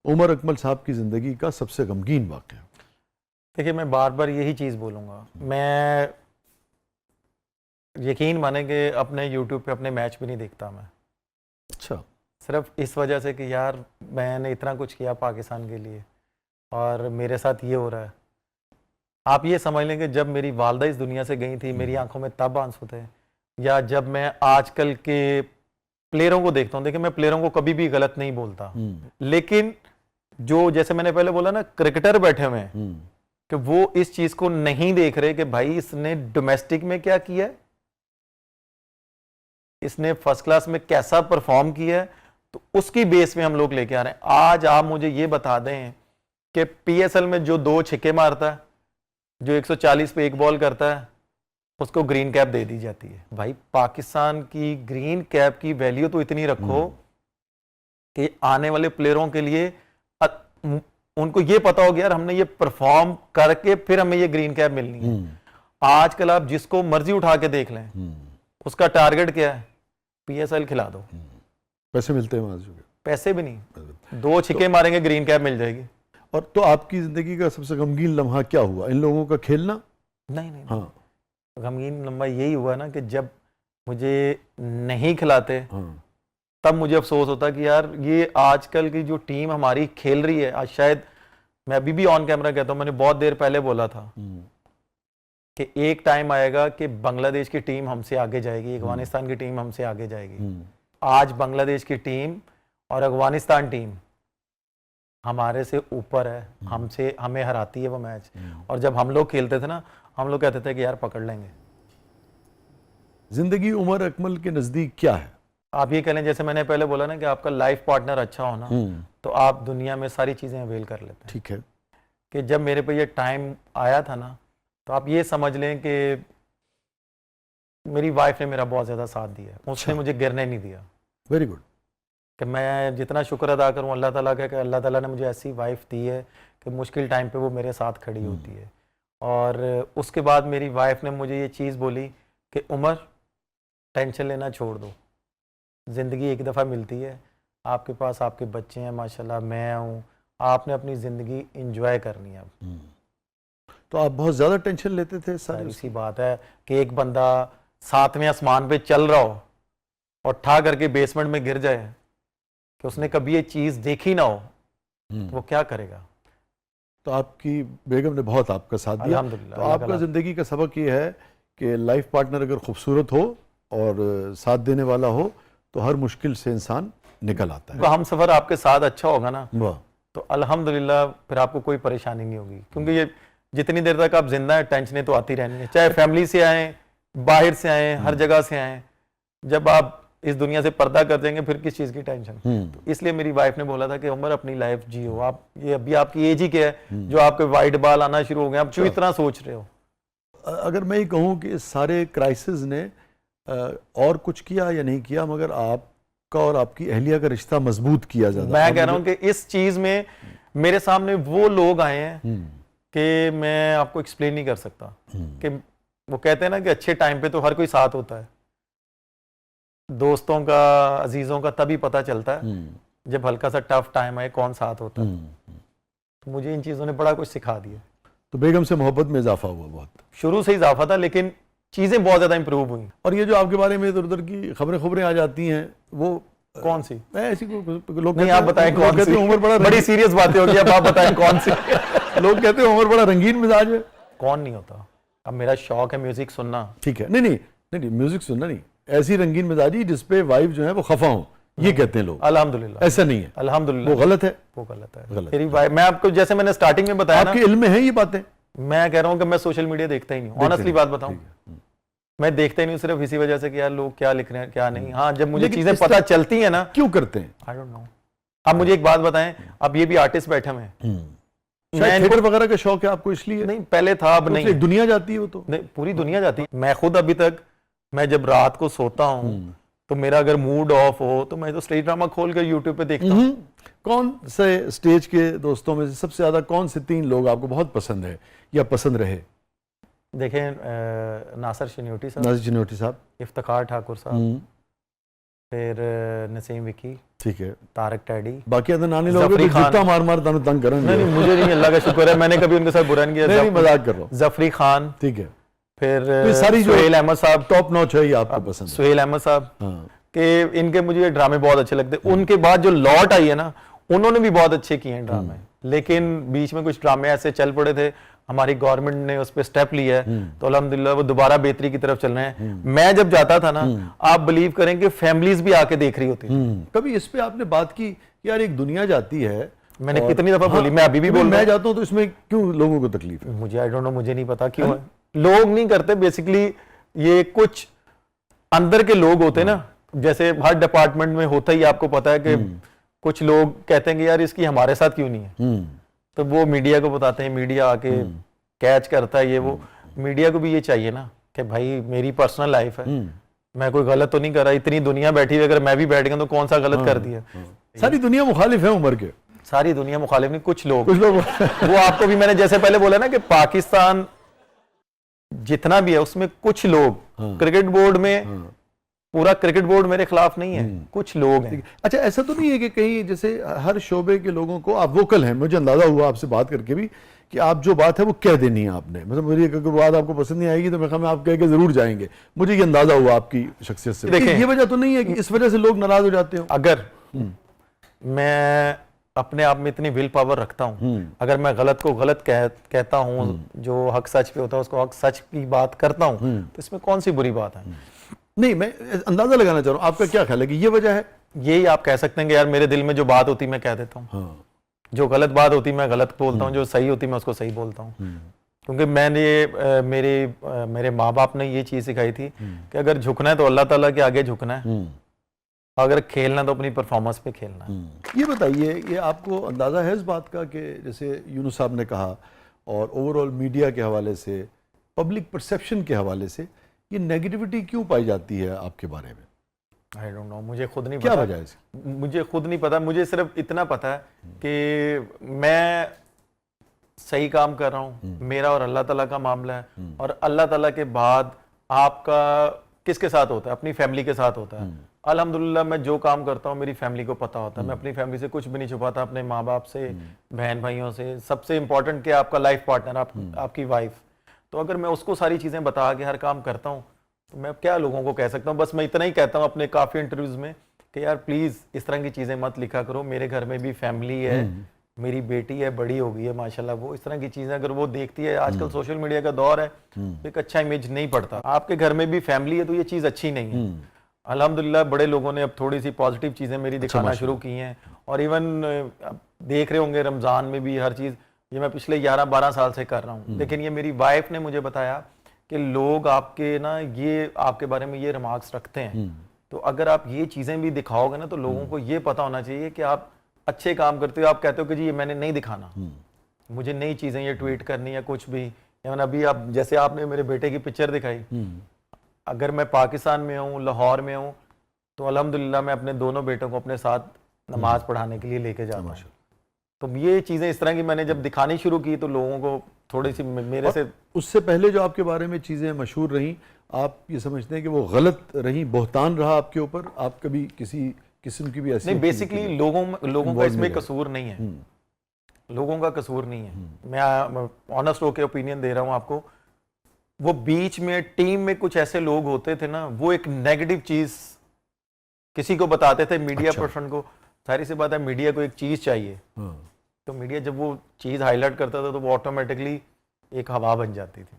उमर अकमल साहब की ज़िंदगी का सबसे गमगीन वाक़या। देखिए, मैं बार बार यही चीज़ बोलूँगा। मैं यकीन माने कि अपने यूट्यूब पे अपने मैच भी नहीं देखता मैं, अच्छा। सिर्फ इस वजह से कि यार मैंने इतना कुछ किया पाकिस्तान के लिए और मेरे साथ ये हो रहा है। आप ये समझ लें कि जब मेरी वालदा इस दुनिया से गई थी, मेरी आंखों में तब आंसू थे, या जब मैं आजकल के प्लेयरों को देखता हूँ। देखिए, मैं प्लेयरों को कभी भी गलत नहीं बोलता, लेकिन जो जैसे मैंने पहले बोला ना, क्रिकेटर बैठे हुए हैं कि वो इस चीज को नहीं देख रहे कि भाई इसने डोमेस्टिक में क्या किया है, इसने फर्स्ट क्लास में कैसा परफॉर्म किया है, तो उसकी बेस में हम लोग लेके आ रहे हैं। आज आप मुझे ये बता दें कि पीएसएल में जो 2 छक्के मारता है, जो 140 पे 1 बॉल करता है, उसको ग्रीन कैप दे दी जाती है। भाई, पाकिस्तान की ग्रीन कैप की वैल्यू तो इतनी रखो कि आने वाले प्लेयरों के लिए उनको ये पता हो गया यार हमने ये परफॉर्म करके फिर हमें ये ग्रीन कैप मिलनी है। आजकल आप जिसको मर्जी उठा के देख लें, उसका टारगेट क्या है? पीएसएल खिला दो। पैसे मिलते हैं वहां से? पैसे भी नहीं, 2 छक्के मारेंगे ग्रीन कैप मिल जाएगी। और तो आपकी जिंदगी का सबसे गमगीन लम्हा क्या हुआ? इन लोगों का खेलना? नहीं। हाँ। गमगीन लम्हा यही हुआ ना कि जब मुझे नहीं खिलाते, हाँ। तब मुझे अफसोस होता कि यार ये आजकल की जो टीम हमारी खेल रही है, आज शायद मैं अभी भी ऑन कैमरा कहता हूं, मैंने बहुत देर पहले बोला था कि एक टाइम आएगा कि बांग्लादेश की टीम हमसे आगे जाएगी, अफगानिस्तान की टीम हमसे आगे जाएगी। आज बांग्लादेश की टीम और अफगानिस्तान टीम हमारे से ऊपर है, हमें हराती है वो मैच। और जब हम लोग खेलते थे ना, हम लोग कहते थे कि यार पकड़ लेंगे। जिंदगी उमर अकमल के नजदीक क्या है? आप ये कह लें, जैसे मैंने पहले बोला ना कि आपका लाइफ पार्टनर अच्छा होना, तो आप दुनिया में सारी चीजें अवेल कर लेते हैं। ठीक है। कि जब मेरे पे ये टाइम आया था ना, तो आप ये समझ लें कि मेरी वाइफ ने मेरा बहुत ज्यादा साथ दिया, उसने मुझे गिरने नहीं दिया। Very good. कि मैं जितना शुक्र अदा करूं अल्लाह ताला का कि अल्लाह ताला ने मुझे ऐसी वाइफ दी है कि मुश्किल टाइम पे वो मेरे साथ खड़ी होती है। और उसके बाद मेरी वाइफ ने मुझे ये चीज़ बोली कि उमर, टेंशन लेना छोड़ दो, ज़िंदगी एक दफ़ा मिलती है, आपके पास आपके बच्चे हैं माशाल्लाह, मैं हूँ, आपने अपनी ज़िंदगी इंजॉय करनी है। अब तो आप बहुत ज़्यादा टेंशन लेते थे? सारी सी बात है कि एक बंदा 7वें आसमान पे चल रहा हो और ठा करके बेसमेंट में गिर जाए, कि उसने कभी ये चीज़ देखी ना हो, तो वो क्या करेगा? तो आपकी बेगम ने बहुत आपका साथ दिया। तो आपका ज़िंदगी का सबक ये है कि लाइफ पार्टनर अगर खूबसूरत हो और साथ देने वाला हो तो हर मुश्किल से इंसान निकल आता है। हम सफ़र आपके साथ अच्छा होगा ना, तो अल्हम्दुलिल्लाह फिर आपको कोई परेशानी नहीं होगी। क्योंकि ये जितनी देर तक आप जिंदा हैं, टेंशनें तो आती रहनी है, चाहे फैमिली से आए, बाहर से आए, हर जगह से आए। जब आप इस दुनिया से पर्दा कर देंगे, फिर किस चीज़ की टेंशन? तो इसलिए मेरी वाइफ ने बोला था कि उमर अपनी लाइफ जियो। आप ये अभी आपकी एज ही क्या है जो आपके वाइट बाल आना शुरू हो गए, आप क्यों इतना सोच रहे हो? अगर मैं ये कहूँ कि इस सारे क्राइसिस ने और कुछ किया या नहीं किया, मगर आपका और आपकी अहलिया का रिश्ता मजबूत किया ज़्यादा। मैं कह रहा हूँ कि इस चीज़ में मेरे सामने वो लोग आए हैं कि मैं आपको एक्सप्लेन नहीं कर सकता। कि वो कहते हैं ना कि अच्छे टाइम पे तो हर कोई साथ होता है, दोस्तों का, अजीजों का तभी पता चलता है जब हल्का सा टफ टाइम आए कौन साथ होता है। तो मुझे इन चीज़ों ने बड़ा कुछ सिखा दिया। तो बेगम से मोहब्बत में इजाफा हुआ? बहुत शुरू से इजाफा था, लेकिन चीज़ें बहुत ज़्यादा इंप्रूव हुई। और ये जो आपके बारे में इधर उधर की खबरें आ जाती हैं, वो कौन सी? ऐसी लोग नहीं, आप बताएं कौन सी? उमर बड़ी सीरियस बातें होगी, अब आप बताएं कौन सी? लोग कहते हैं उमर बड़ा रंगीन मिजाज है। कौन नहीं होता? अब मेरा शौक है म्यूजिक सुनना। ठीक है, नहीं म्यूजिक सुनना नहीं, ऐसी रंगीन मिजाजी जिसपे वाइफ जो है वो खफा हो, ये कहते हैं लोग। अल्हम्दुलिल्लाह ऐसा नहीं है, अल्हम्दुलिल्लाह। वो गलत है, वो गलत है। मेरी वाइफ, मैं आपको जैसे मैंने स्टार्टिंग में बताया ना, आपके इल्म में है ये बातें। मैं कह रहा हूँ कि मैं सोशल मीडिया देखता ही नहीं हूँ, ऑनेस्टली बात बताऊं, मैं देखता ही नहीं, सिर्फ इसी वजह से कि यार लोग क्या लिख रहे हैं क्या नहीं। हाँ, जब मुझे चीजें पता चलती है ना। क्यों करते हैं? I don't know. अब मुझे एक बात बताएं, अब ये भी आर्टिस्ट बैठे हुए हैं, थिएटर वगैरह का शौक है आपको इसलिए? नहीं, पहले था, अब नहीं। दुनिया जाती है वो तो नहीं, पूरी दुनिया जाती है। मैं खुद अभी तक, मैं जब रात को सोता हूँ तो मेरा अगर मूड ऑफ हो तो मैं तो स्टेज ड्रामा खोल कर यूट्यूब पे देखता हूँ। कौन से स्टेज के दोस्तों में से सबसे ज्यादा कौन से 3 लोग आपको बहुत पसंद है या पसंद रहे? देखें, नासिर चिन्योटी साहब, नासिर चिन्योटी साहब, इफ्तिखार ठाकुर साहब, फिर नसीम विकी, ठीक है, तारक टैडी, बाकी अदर नानी लोग जफरी खान। जितना मार मार तानु तंग करेंगे। नहीं मुझे नहीं, अल्लाह का शुक्र है मैंने कभी उनके साथ बुरा नहीं किया। नहीं मजाक कर रहा हूँ। जफरी खान, ठीक है, फिर सारी जो सुहेल अहमद साहब, टॉप नॉच है ये आपको पसंद है। सुहेल अहमद साहब हाँ, के इनके मुझे ड्रामे बहुत अच्छे लगते हैं। उनके बाद जो लॉट आई है ना, उन्होंने भी बहुत अच्छे किए हैं ड्रामे, लेकिन बीच में कुछ ड्रामे ऐसे चल पड़े थे, हमारी गवर्नमेंट ने उस पर स्टेप लिया है, तो अल्हम्दुलिल्लाह वो दोबारा बेहतरी की तरफ चल रहे हैं। मैं जब जाता था ना, आप बिलीव करें कि फैमिलीज भी आके देख रही होती थी। कभी इस पे आपने बात की यार एक दुनिया जाती है, मैंने कितनी दफा बोली, मैं अभी भी बोल रहा मैं हूं। जाता हूँ तो इसमें क्यों लोगों को तकलीफ है? मुझे आई डोंट नो, मुझे नहीं पता क्यों है। लोग नहीं करते, बेसिकली ये कुछ अंदर के लोग होते हैं ना, जैसे हर डिपार्टमेंट में होता ही, आपको पता है कि कुछ लोग कहते हैं कि यार इसकी हमारे साथ क्यों नहीं है, तो वो मीडिया को बताते हैं, मीडिया आके कैच करता है ये वो। मीडिया को भी ये चाहिए ना कि भाई मेरी पर्सनल लाइफ है, मैं कोई गलत तो नहीं कर रहा, इतनी दुनिया बैठी हुई, अगर मैं भी बैठ गया तो कौन सा गलत कर दिया। सारी दुनिया मुखालिफ है उमर के, सारी दुनिया मुखालिफ नहीं, कुछ लोग वो वो आपको भी मैंने जैसे पहले बोला ना कि पाकिस्तान जितना भी है उसमें कुछ लोग, क्रिकेट बोर्ड में पूरा क्रिकेट बोर्ड मेरे खिलाफ नहीं है, कुछ लोग हैं। अच्छा, ऐसा तो नहीं है कि कहीं जैसे हर शोबे के लोगों को आप वोकल हैं, मुझे अंदाजा हुआ आपसे बात करके भी कि आप जो बात है वो कह देनी है आपने, मतलब मुझे अगर बात आपको पसंद नहीं आएगी तो मैं आप कह के जरूर जाएंगे, मुझे ये अंदाजा हुआ आपकी शख्सियत से। देखें, ये वजह तो नहीं है कि इस वजह से लोग नाराज हो जाते हो? अगर मैं अपने आप में इतनी विल पावर रखता हूं, अगर मैं गलत को गलत कहता हूं, जो हक सच पे होता है उसको हक सच की बात करता हूं, तो इसमें कौन सी बुरी बात है? नहीं, मैं अंदाजा लगाना चाह रहा हूं, आपका क्या ख्याल है कि ये वजह है? यही आप कह सकते हैं कि यार मेरे दिल में जो बात होती मैं कह देता हूँ, जो गलत बात होती मैं गलत बोलता हूँ, जो सही होती मैं उसको सही बोलता हूँ। क्योंकि मैंने मेरे माँ बाप ने ये चीज सिखाई थी कि अगर झुकना है तो अल्लाह ताला के आगे झुकना है, अगर खेलना तो अपनी परफॉर्मेंस पे खेलना है। ये बताइए, ये आपको अंदाजा है इस बात का कि जैसे यूनुस साहब ने कहा और ओवरऑल मीडिया के हवाले से, पब्लिक परसेप्शन के हवाले से, ये नेगेटिविटी क्यों पाई जाती है आपके बारे में? आई डोंट नो, मुझे खुद नहीं क्या पता। वजह है इसकी? मुझे खुद नहीं पता, मुझे सिर्फ इतना पता है कि मैं सही काम कर रहा हूँ, मेरा और अल्लाह ताला का मामला है, और अल्लाह ताला के बाद आपका किसके साथ होता है? अपनी फैमिली के साथ होता है। अल्हम्दुलिल्लाह मैं जो काम करता हूँ मेरी फैमिली को पता होता है, मैं अपनी फैमिली से कुछ भी नहीं छुपाता, अपने माँ बाप से, बहन भाइयों से, सबसे इंपॉर्टेंट कि आपका लाइफ पार्टनर, आपकी वाइफ। तो अगर मैं उसको सारी चीजें बता के हर काम करता हूँ तो मैं क्या लोगों को कह सकता हूँ? बस मैं इतना ही कहता हूँ अपने काफी इंटरव्यूज में कि यार प्लीज इस तरह की चीजें मत लिखा करो, मेरे घर में भी फैमिली है, मेरी बेटी है, बड़ी हो गई है माशाल्लाह, वो इस तरह की चीजें अगर वो देखती है, आजकल सोशल मीडिया का दौर है, तो एक अच्छा इमेज नहीं पड़ता। आपके घर में भी फैमिली है तो ये चीज अच्छी नहीं है। अल्हम्दुलिल्लाह बड़े लोगों ने अब थोड़ी सी पॉजिटिव चीजें मेरी दिखाना शुरू की हैं, और इवन देख रहे होंगे रमजान में भी हर चीज, ये मैं पिछले 11-12 साल से कर रहा हूँ। लेकिन ये मेरी वाइफ ने मुझे बताया कि लोग आपके ना ये आपके बारे में ये रिमार्क्स रखते हैं, तो अगर आप ये चीजें भी दिखाओगे ना तो लोगों को ये पता होना चाहिए कि आप अच्छे काम करते हो। आप कहते हो कि जी ये मैंने नहीं दिखाना, मुझे नई चीजें ये ट्वीट करनी है कुछ भी। अभी आप जैसे आपने मेरे बेटे की पिक्चर दिखाई, अगर मैं पाकिस्तान में हूँ, लाहौर में हूँ, तो अल्हम्दुलिल्लाह मैं अपने दोनों बेटों को अपने साथ नमाज पढ़ाने के लिए लेके जाता हूँ। तो ये चीजें इस तरह की मैंने जब दिखानी शुरू की तो लोगों को थोड़ी सी मेरे से, उससे पहले जो आपके बारे में चीजें मशहूर रहीं, आप ये समझते हैं कि वो गलत रही, बहुतान रहा आपके ऊपर? आप कभी किसी किस्म की भी ऐसी नहीं, बेसिकली लोगों का इसमें कसूर नहीं है, लोगों का कसूर नहीं है। मैं ऑनेस्ट होकर ओपिनियन दे रहा हूँ आपको। वो बीच में टीम में कुछ ऐसे लोग होते थे ना, वो एक नेगेटिव चीज किसी को बताते थे, मीडिया पर्सन को। सारी सी बात है, मीडिया को एक चीज चाहिए, तो मीडिया जब वो चीज हाईलाइट करता था तो वो ऑटोमेटिकली एक हवा बन जाती थी।